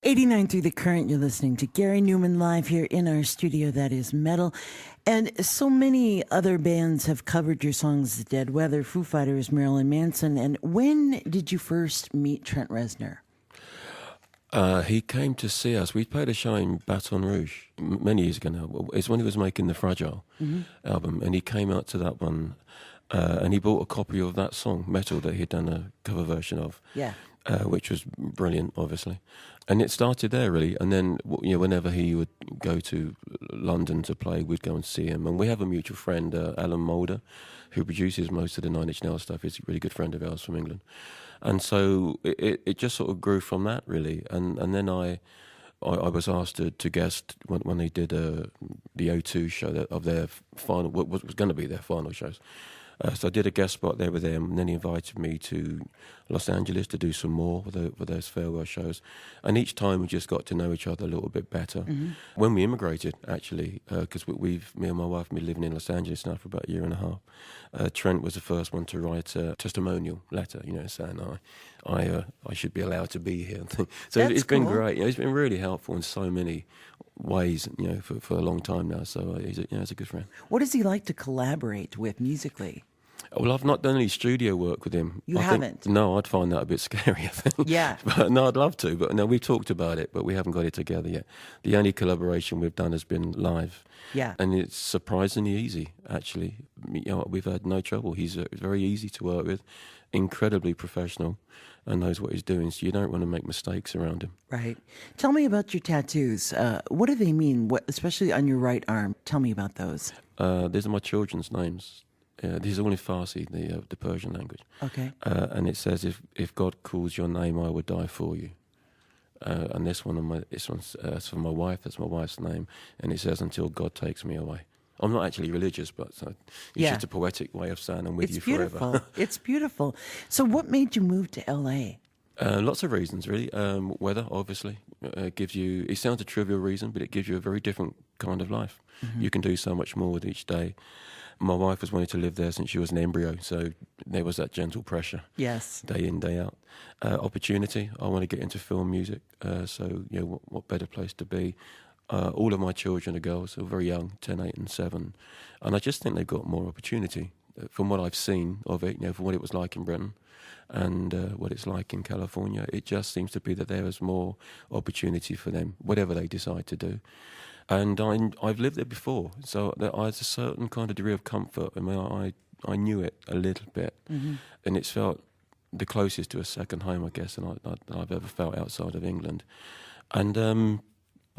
89 through the current, you're listening to Gary Numan live here in our studio. That is metal. And so many other bands have covered your songs, Dead Weather, Foo Fighters, Marilyn Manson. And when did you first meet Trent Reznor? He came to see us. We played a show in Baton Rouge many years ago now. It's when he was making the Fragile album. And he came out to that one and he bought a copy of that song, Metal, that he'd done a cover version of. Yeah. Which was brilliant, obviously. And it started there, really. And then, whenever he would go to London to play, we'd go and see him. And we have a mutual friend, Alan Moulder, who produces most of the Nine Inch Nails stuff. He's a really good friend of ours from England. And so it just sort of grew from that, really. And then I was asked to guest when they did the O2 show of their final, what was going to be their final shows. So I did a guest spot there with them, and then he invited me to Los Angeles to do some more with those farewell shows. And each time we just got to know each other a little bit better. Mm-hmm. When we immigrated, actually, because me and my wife have been living in Los Angeles now for about a year and a half, Trent was the first one to write a testimonial letter, saying I should be allowed to be here. So it's been great. He's been really helpful in so many ways, for a long time now. So he's a good friend. What does he like to collaborate with musically? Well, I've not done any studio work with him. You haven't? No, I'd find that a bit scary, I think. Yeah. But no, I'd love to. But no, we've talked about it, but we haven't got it together yet. The only collaboration we've done has been live. Yeah. And it's surprisingly easy, actually. We've had no trouble. He's very easy to work with, incredibly professional, and knows what he's doing, so you don't want to make mistakes around him. Right. Tell me about your tattoos. What do they mean, especially on your right arm? Tell me about those. These are my children's names. These are all in Farsi, the Persian language. Okay. And it says, if God calls your name, I would die for you. And this one's for my wife. That's my wife's name, and it says, until God takes me away. I'm not actually religious, but it's just a poetic way of saying I'm with you forever. It's beautiful. So what made you move to L.A.? Lots of reasons, really. Weather, obviously, gives you... It sounds a trivial reason, but it gives you a very different kind of life. Mm-hmm. You can do so much more with each day. My wife has wanted to live there since she was an embryo, so there was that gentle pressure. Yes. Day in, day out. Opportunity. I want to get into film music, so what better place to be? All of my children are girls, they're very young, 10, 8 and 7. And I just think they've got more opportunity from what I've seen of it, from what it was like in Britain and what it's like in California. It just seems to be that there is more opportunity for them, whatever they decide to do. And I've lived there before, so I had a certain kind of degree of comfort. I mean, I knew it a little bit, and it's felt the closest to a second home, I guess, than I've ever felt outside of England. And I'm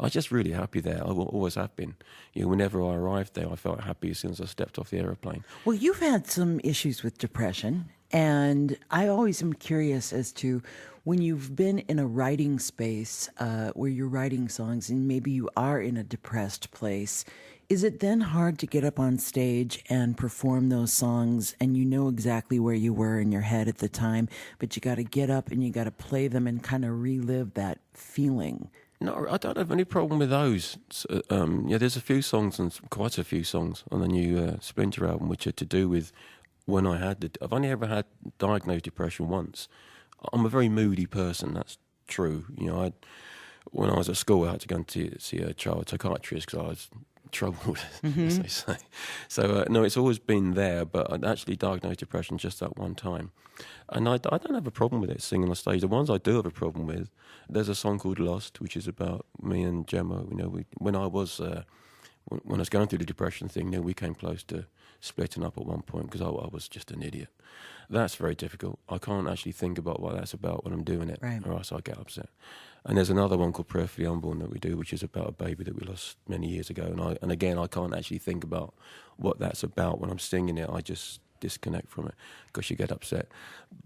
just really happy there. I always have been. Whenever I arrived there, I felt happy as soon as I stepped off the aeroplane. Well, you've had some issues with depression, and I always am curious as to when you've been in a writing space where you're writing songs and maybe you are in a depressed place, is it then hard to get up on stage and perform those songs and you know exactly where you were in your head at the time, but you got to get up and you got to play them and kind of relive that feeling? No, I don't have any problem with those. There's a few songs, and quite a few songs on the new Splinter album, which are to do with when I've only ever had diagnosed depression once. I'm a very moody person, that's true. When I was at school, I had to go and see a child psychiatrist because I was troubled, as they say. So, no, it's always been there, but I'd actually diagnosed depression just that one time. And I don't have a problem with it, singing on stage. The ones I do have a problem with, there's a song called Lost, which is about me and Gemma. When I was going through the depression thing, we came close to splitting up at one point because I was just an idiot. That's very difficult. I can't actually think about what that's about when I'm doing it, right, or else I get upset. And there's another one called Perfectly Unborn that we do, which is about a baby that we lost many years ago. And again, I can't actually think about what that's about when I'm singing it. I just disconnect from it because you get upset.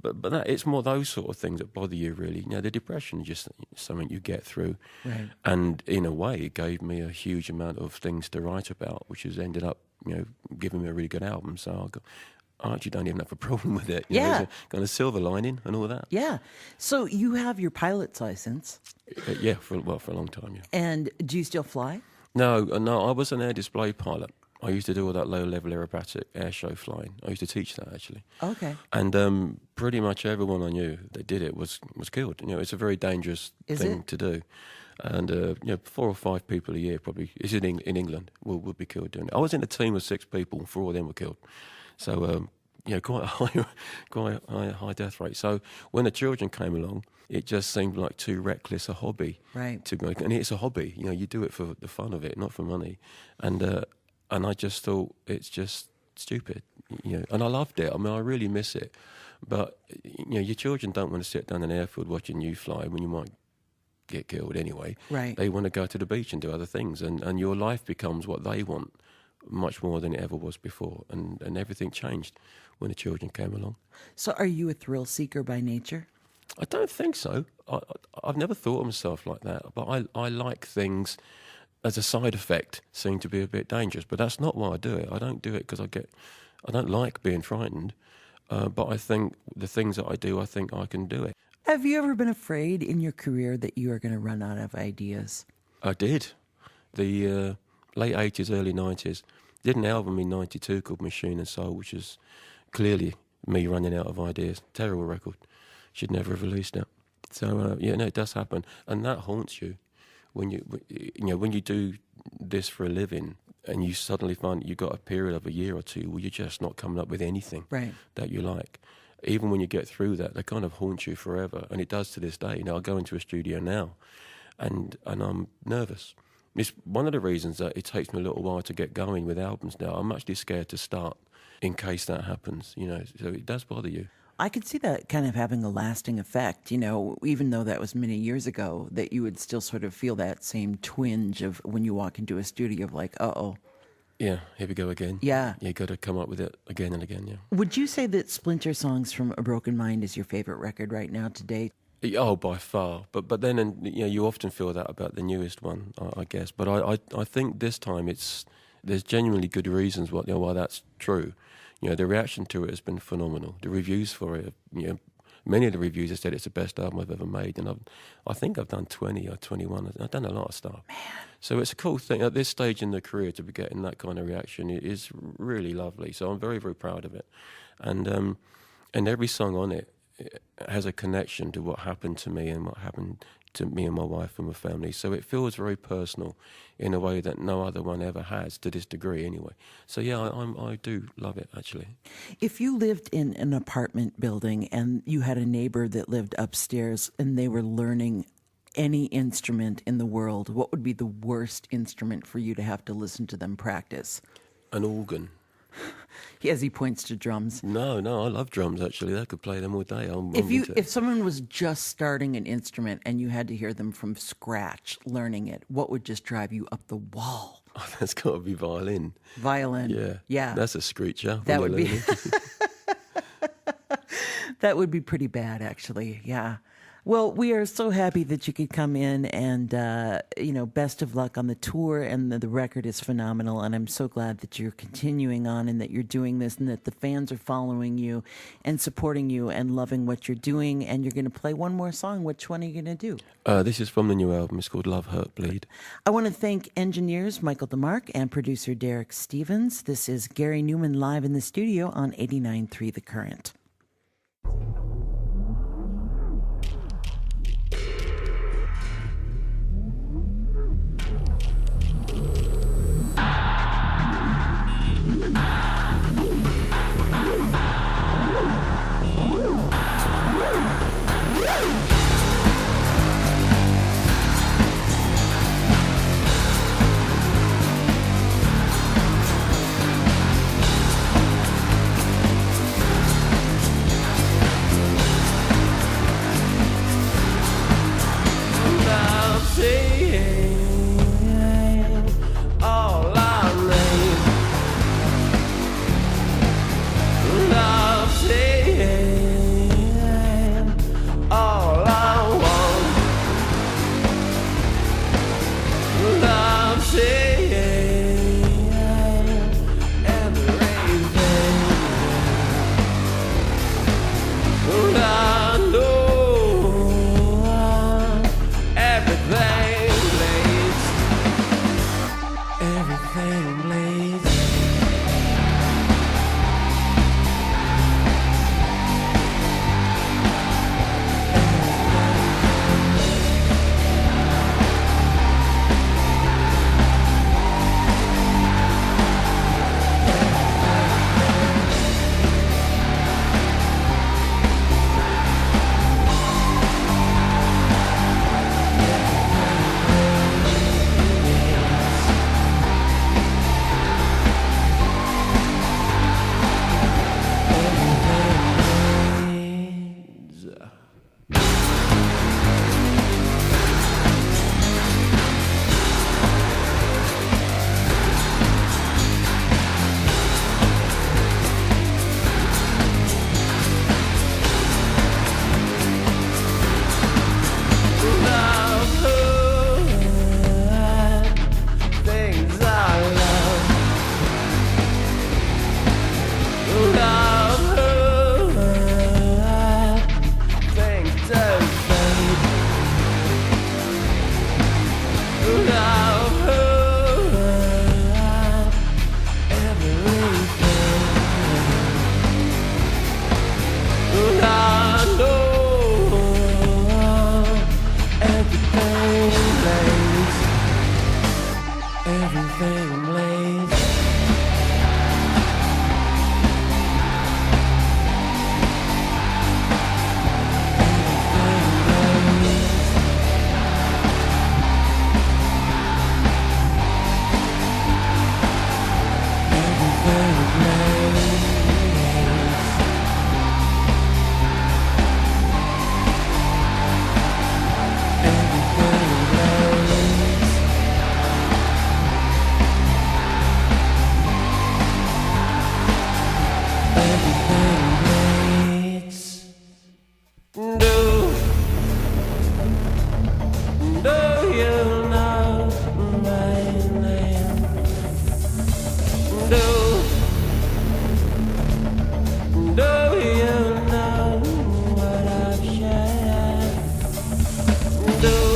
But it's more those sort of things that bother you, really. The depression is just something you get through. Right. And in a way, it gave me a huge amount of things to write about, which has ended up, giving me a really good album. So I actually don't even have a problem with it. There's a kind of silver lining and all that. Yeah. So you have your pilot's license. For a long time, yeah. And do you still fly? No, I was an air display pilot. I used to do all that low-level aerobatic air show flying. I used to teach that, actually. Okay. And pretty much everyone I knew that did it was killed. It's a very dangerous thing to do. And 4 or 5 people a year probably, is in England, would be killed doing it. I was in a team of 6 people, and 4 of them were killed. So, quite a high death rate. So when the children came along, it just seemed like too reckless a hobby. Right. To make, and it's a hobby. You do it for the fun of it, not for money. And I just thought it's just stupid. And I loved it. I mean, I really miss it. But your children don't want to sit down in an airfield watching you fly when you might get killed anyway. Right. They want to go to the beach and do other things, and your life becomes what they want much more than it ever was before. And everything changed when the children came along. So are you a thrill seeker by nature? I don't think so. I've never thought of myself like that, but I like things as a side effect seem to be a bit dangerous, but that's not why I do it. I don't do it because I don't like being frightened, but I think the things that I do, I think I can do it. Have you ever been afraid in your career that you are going to run out of ideas? I did. The late 80s, early 90s, did an album in 92 called Machine and Soul, which is clearly me running out of ideas. Terrible record. Should never have released it. So, it does happen. And that haunts you when you do this for a living and you suddenly find you've got a period of a year or two where you're just not coming up with anything that you like. Even when you get through that, they kind of haunt you forever. And it does to this day. I go into a studio now and I'm nervous. It's one of the reasons that it takes me a little while to get going with albums now. I'm actually scared to start in case that happens, so it does bother you. I could see that kind of having a lasting effect, even though that was many years ago, that you would still sort of feel that same twinge of when you walk into a studio of like, uh-oh. Yeah, here we go again. Yeah. You got to come up with it again and again, yeah. Would you say that Splinter Songs from A Broken Mind is your favorite record right now to date? Oh, by far. But then, you often feel that about the newest one, I guess. But I think this time there's genuinely good reasons why that's true. The reaction to it has been phenomenal. The reviews for it, many of the reviews have said it's the best album I've ever made. And I think I've done 20 or 21. I've done a lot of stuff. Man. So it's a cool thing. At this stage in the career to be getting that kind of reaction is really lovely. So I'm very, very proud of it. And every song on it has a connection to what happened to me and what happened to me and my wife and my family. So it feels very personal in a way that no other one ever has, to this degree anyway. So yeah, I do love it, actually. If you lived in an apartment building and you had a neighbor that lived upstairs and they were learning any instrument in the world, what would be the worst instrument for you to have to listen to them practice? An organ. As he points to drums. No, I love drums, actually. I could play them all day. If someone was just starting an instrument and you had to hear them from scratch learning it, what would just drive you up the wall? Oh, that's got to be violin. Violin. Yeah. That's a screecher. That would be that would be pretty bad, actually. Yeah. Well, we are so happy that you could come in and, best of luck on the tour, and the record is phenomenal, and I'm so glad that you're continuing on and that you're doing this and that the fans are following you and supporting you and loving what you're doing, and you're going to play one more song. Which one are you going to do? This is from the new album. It's called Love, Hurt, Bleed. I want to thank engineers Michael DeMarc and producer Derek Stevens. This is Gary Numan live in the studio on 89.3 The Current. So